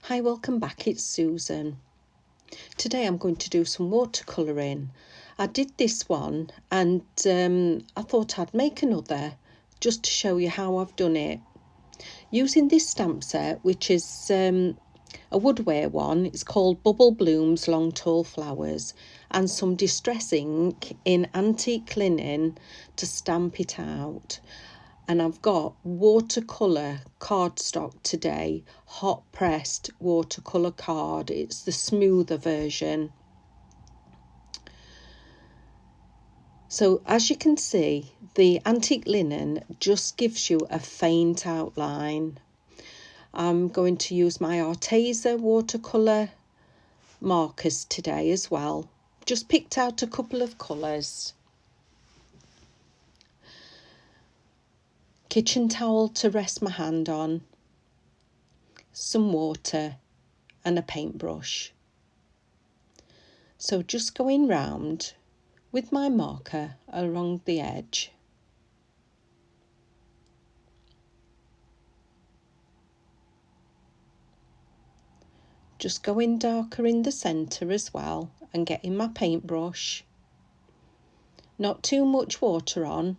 Hi, welcome back, it's Susan. Today I'm going to do some watercolouring. I did this one and I thought I'd make another just to show you how I've done it. Using this stamp set, which is a Woodware one, it's called Bubble Blooms Long Tall Flowers, and some distress ink in antique linen to stamp it out. And I've got watercolour cardstock today, hot pressed watercolour card. It's the smoother version. So as you can see, the antique linen just gives you a faint outline. I'm going to use my Arteza watercolour markers today as well. Just picked out a couple of colours. Kitchen towel to rest my hand on, some water and a paintbrush. So just going round with my marker along the edge. Just going darker in the centre as well and getting my paintbrush. Not too much water on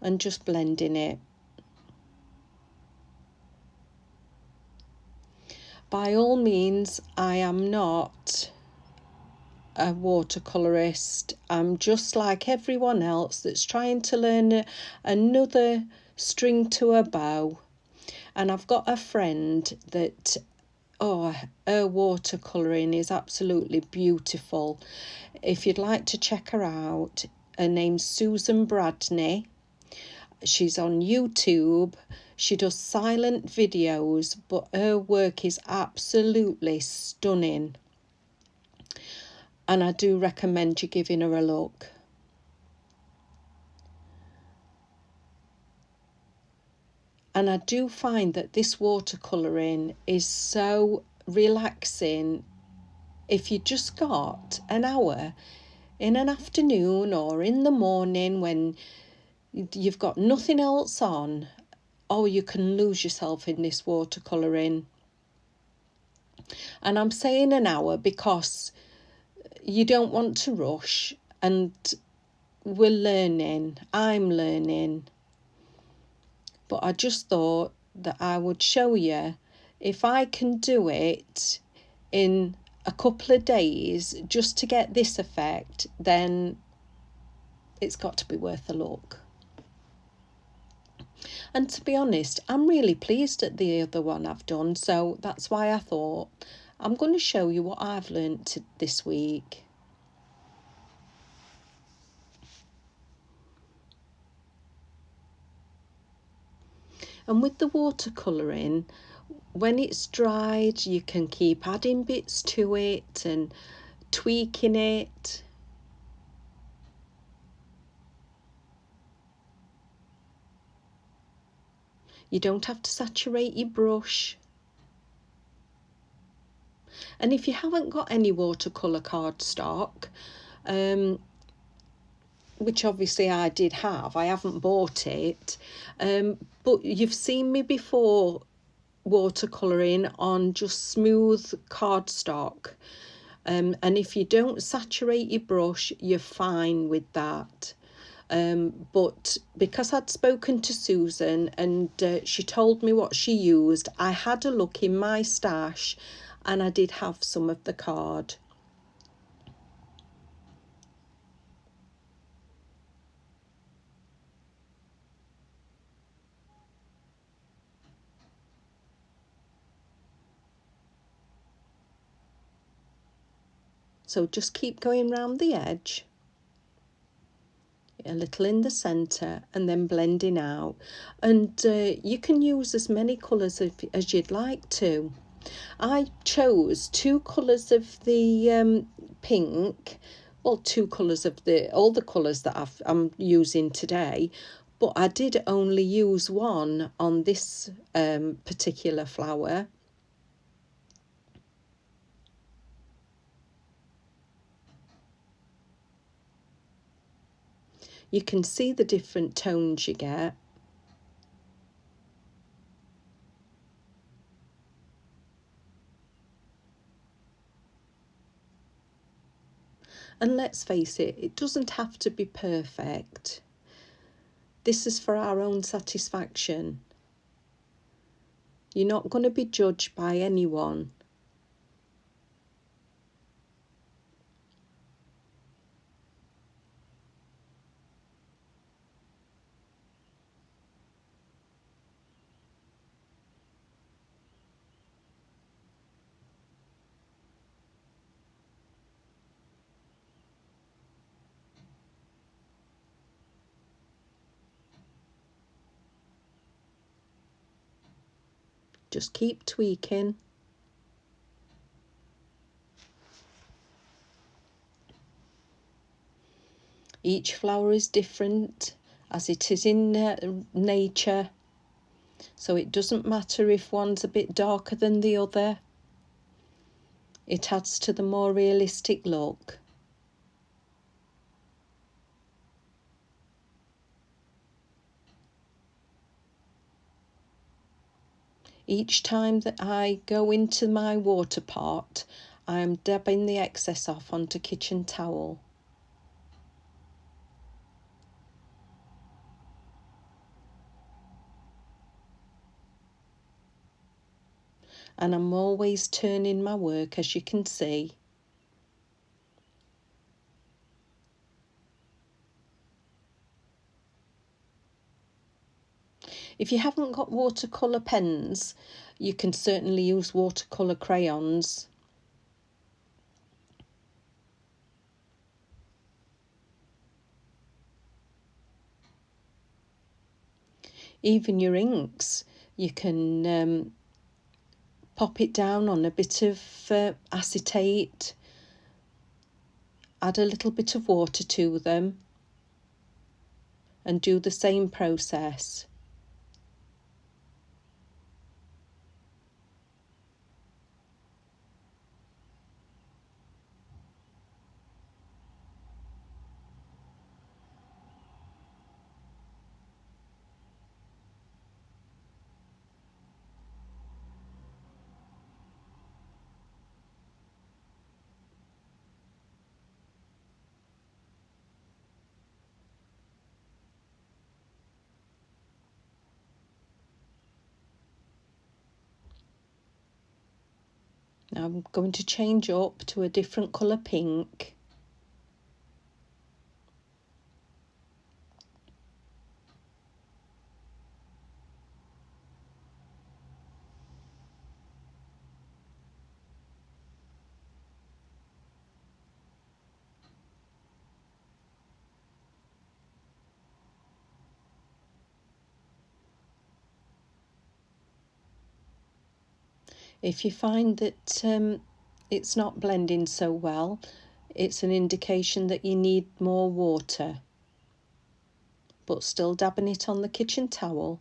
and just blending it. By all means, I am not a watercolourist. I'm just like everyone else that's trying to learn another string to a bow. And I've got a friend that, her watercolouring is absolutely beautiful. If you'd like to check her out, her name's Susan Bradney. She's on YouTube. She does silent videos, but her work is absolutely stunning. And I do recommend you giving her a look. And I do find that this watercolouring is so relaxing. If you just got an hour in an afternoon or in the morning when you've got nothing else on, you can lose yourself in this watercolouring. And I'm saying an hour because you don't want to rush, and I'm learning. But I just thought that I would show you if I can do it in a couple of days just to get this effect, then it's got to be worth a look. And to be honest, I'm really pleased at the other one I've done, so that's why I thought I'm going to show you what I've learnt this week. And with the watercolouring, when it's dried, you can keep adding bits to it and tweaking it. You don't have to saturate your brush. And if you haven't got any watercolour cardstock, which obviously I did have, I haven't bought it, but you've seen me before watercolouring on just smooth cardstock, and if you don't saturate your brush, you're fine with that. But because I'd spoken to Susan and she told me what she used, I had a look in my stash and I did have some of the card. So just keep going round the edge, a little in the centre, and then blending out. And you can use as many colours as you'd like to. I chose two colours of the pink, well, two colours of all the colours that I'm using today, but I did only use one on this particular flower. You can see the different tones you get. And let's face it, it doesn't have to be perfect. This is for our own satisfaction. You're not going to be judged by anyone. Just keep tweaking. Each flower is different, as it is in nature, so it doesn't matter if one's a bit darker than the other. It adds to the more realistic look. Each time that I go into my water pot, I am dabbing the excess off onto kitchen towel. And I'm always turning my work, as you can see. If you haven't got watercolour pens, you can certainly use watercolour crayons. Even your inks, you can pop it down on a bit of acetate, add a little bit of water to them, and do the same process. Now I'm going to change up to a different colour pink. If you find that it's not blending so well, it's an indication that you need more water. But still dabbing it on the kitchen towel.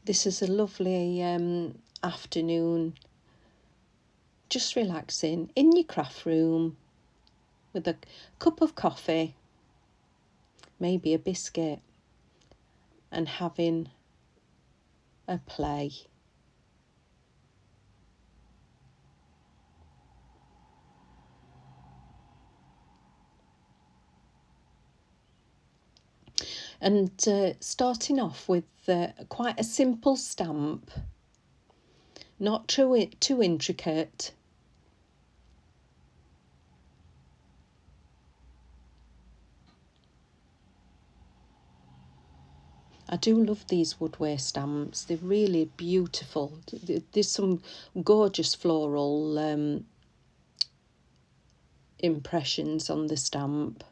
This is a lovely afternoon, just relaxing in your craft room with a cup of coffee, maybe a biscuit, and having a play. And starting off with quite a simple stamp, not too intricate. I do love these Woodware stamps. They're really beautiful. There's some gorgeous floral impressions on the stamp.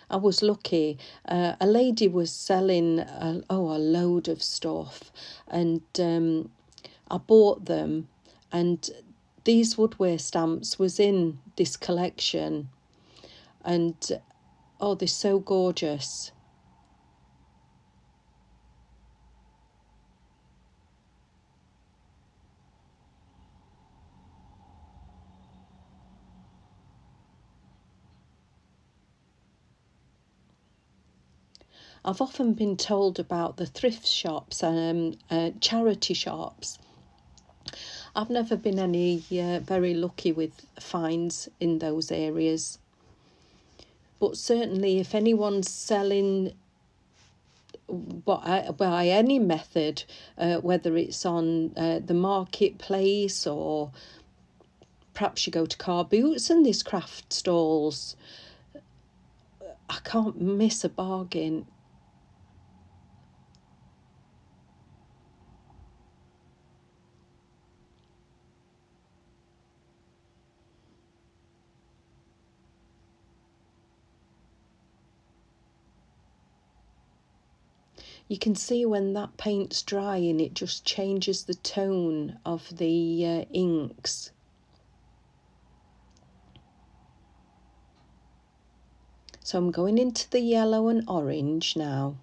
I was lucky. A lady was selling a load of stuff, and I bought them, and these Woodware stamps was in this collection, and oh, they're so gorgeous. I've often been told about the thrift shops and charity shops. I've never been any very lucky with finds in those areas. But certainly if anyone's selling by any method, whether it's on the marketplace or perhaps you go to car boots and these craft stalls, I can't miss a bargain. You can see when that paint's drying, it just changes the tone of the inks. So I'm going into the yellow and orange now.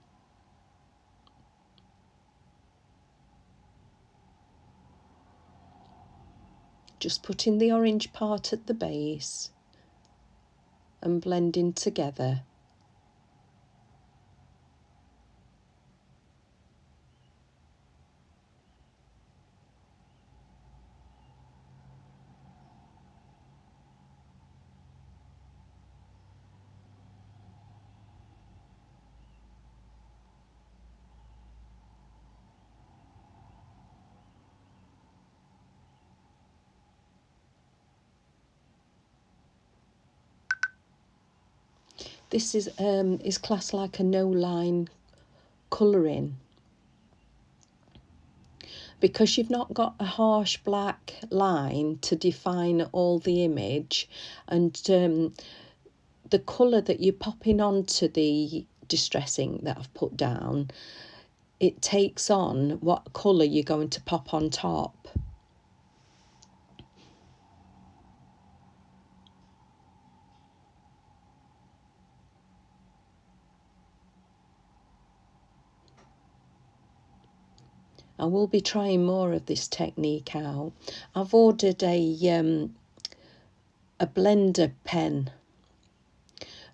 Just putting the orange part at the base and blending together. This is classed like a no-line colouring, because you've not got a harsh black line to define all the image, and the colour that you're popping onto the distressing that I've put down, it takes on what colour you're going to pop on top. I will be trying more of this technique out. I've ordered a blender pen,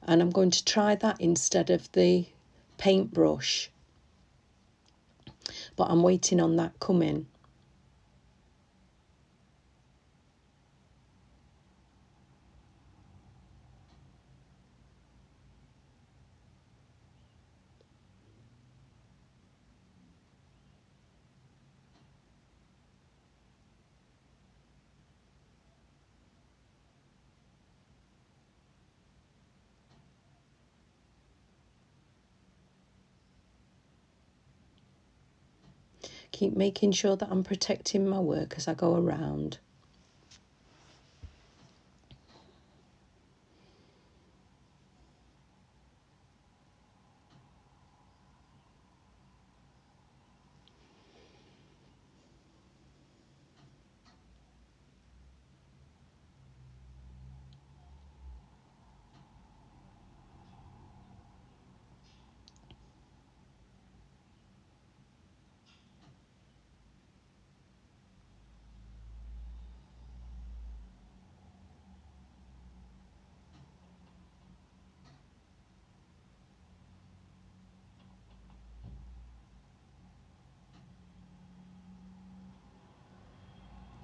and I'm going to try that instead of the paintbrush, but I'm waiting on that coming. Keep making sure that I'm protecting my work as I go around.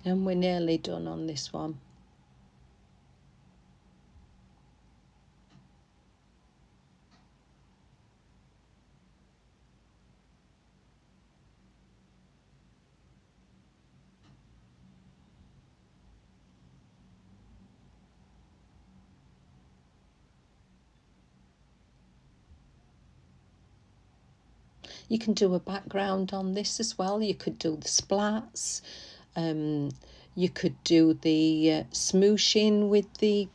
And we're nearly done on this one. You can do a background on this as well. You could do the splats. You could do the smooshing with the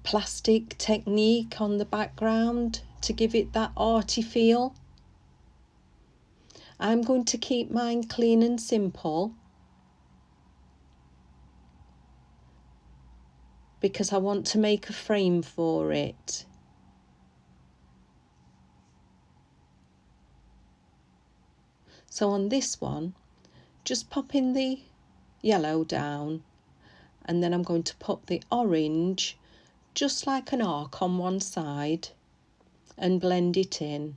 plastic technique on the background to give it that arty feel. I'm going to keep mine clean and simple because I want to make a frame for it. So on this one, just pop in the yellow down, and then I'm going to put the orange just like an arc on one side and blend it in.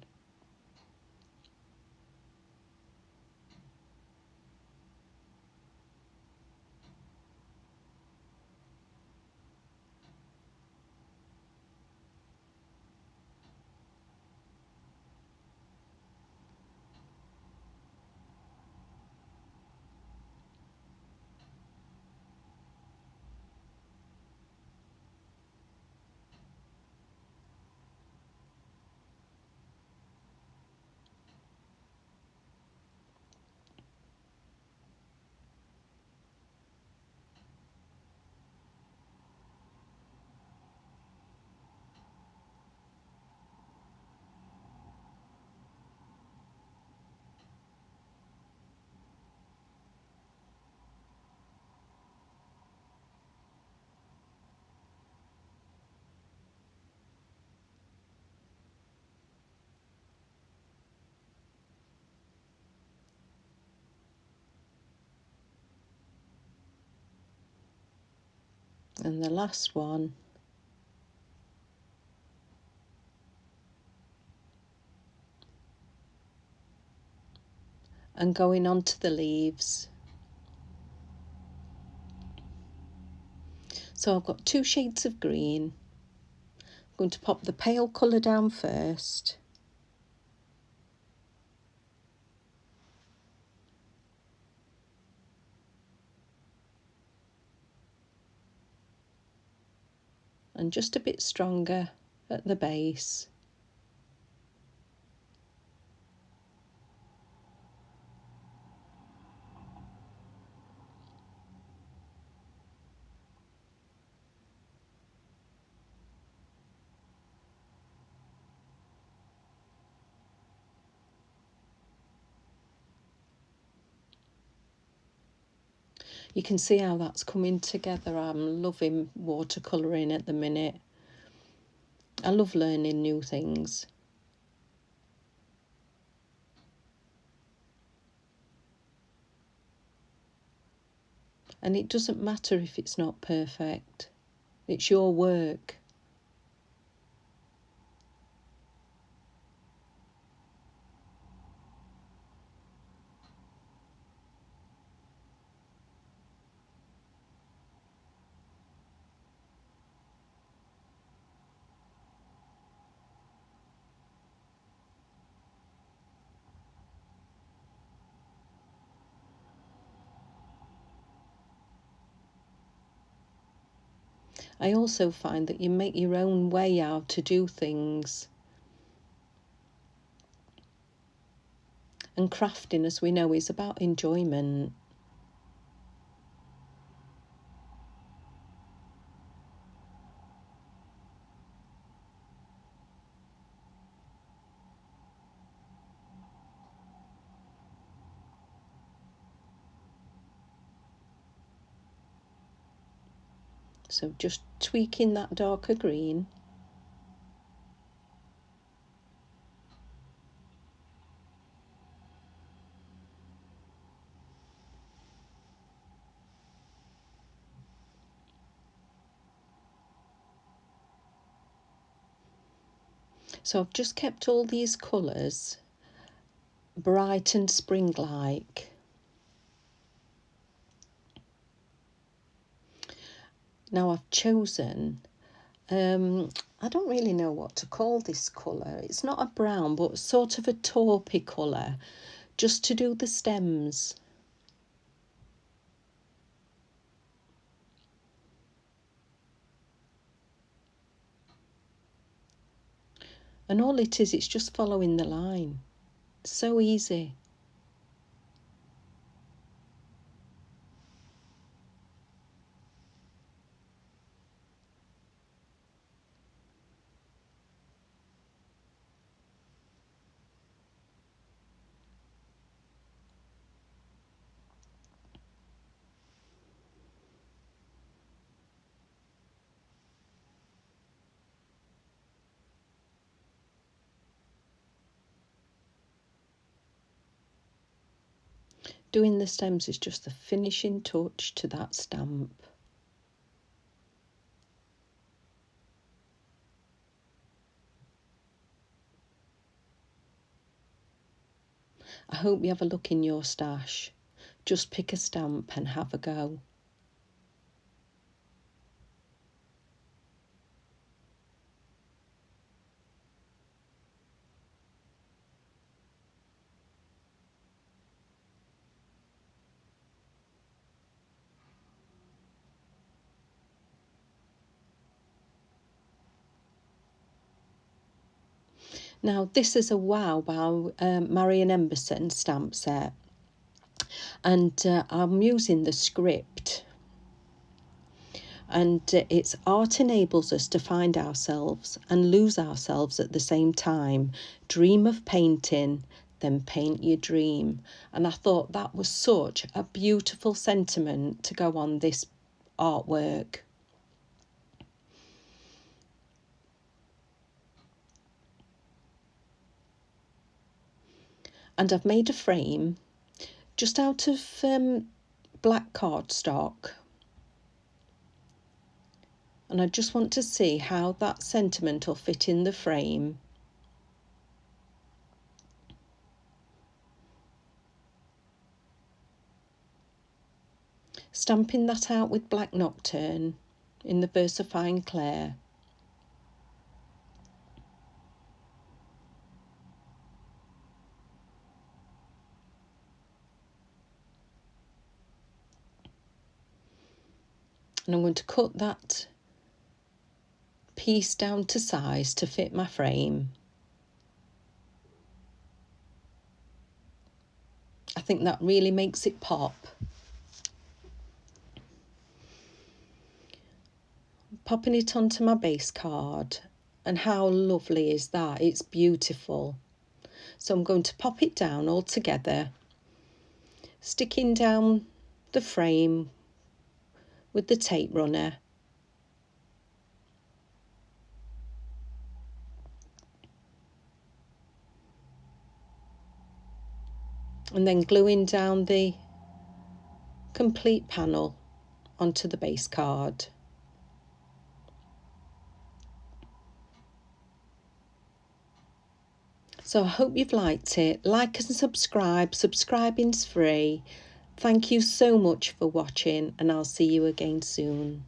And the last one. And going on to the leaves. So I've got 2 shades of green. I'm going to pop the pale colour down first. And just a bit stronger at the base. You can see how that's coming together. I'm loving watercolouring at the minute. I love learning new things. And it doesn't matter if it's not perfect. It's your work. I also find that you make your own way how to do things. And crafting, as we know, is about enjoyment. So just tweaking that darker green. So I've just kept all these colours bright and spring-like. Now I've chosen, I don't really know what to call this colour. It's not a brown, but sort of a taupey colour, just to do the stems. And all it is, it's just following the line. It's so easy. Doing the stems is just the finishing touch to that stamp. I hope you have a look in your stash. Just pick a stamp and have a go. Now this is a Wow Marion Emberson stamp set, and I'm using the script, and it's art enables us to find ourselves and lose ourselves at the same time. Dream of painting, then paint your dream. And I thought that was such a beautiful sentiment to go on this artwork. And I've made a frame just out of black cardstock, and I just want to see how that sentiment will fit in the frame. Stamping that out with Black Nocturne in the VersaFine Clair. And I'm going to cut that piece down to size to fit my frame. I think that really makes it pop. Popping it onto my base card, and how lovely is that? It's beautiful. So I'm going to pop it down all together, sticking down the frame with the tape runner. And then gluing down the complete panel onto the base card. So I hope you've liked it. Like and subscribe. Subscribing's free. Thank you so much for watching, and I'll see you again soon.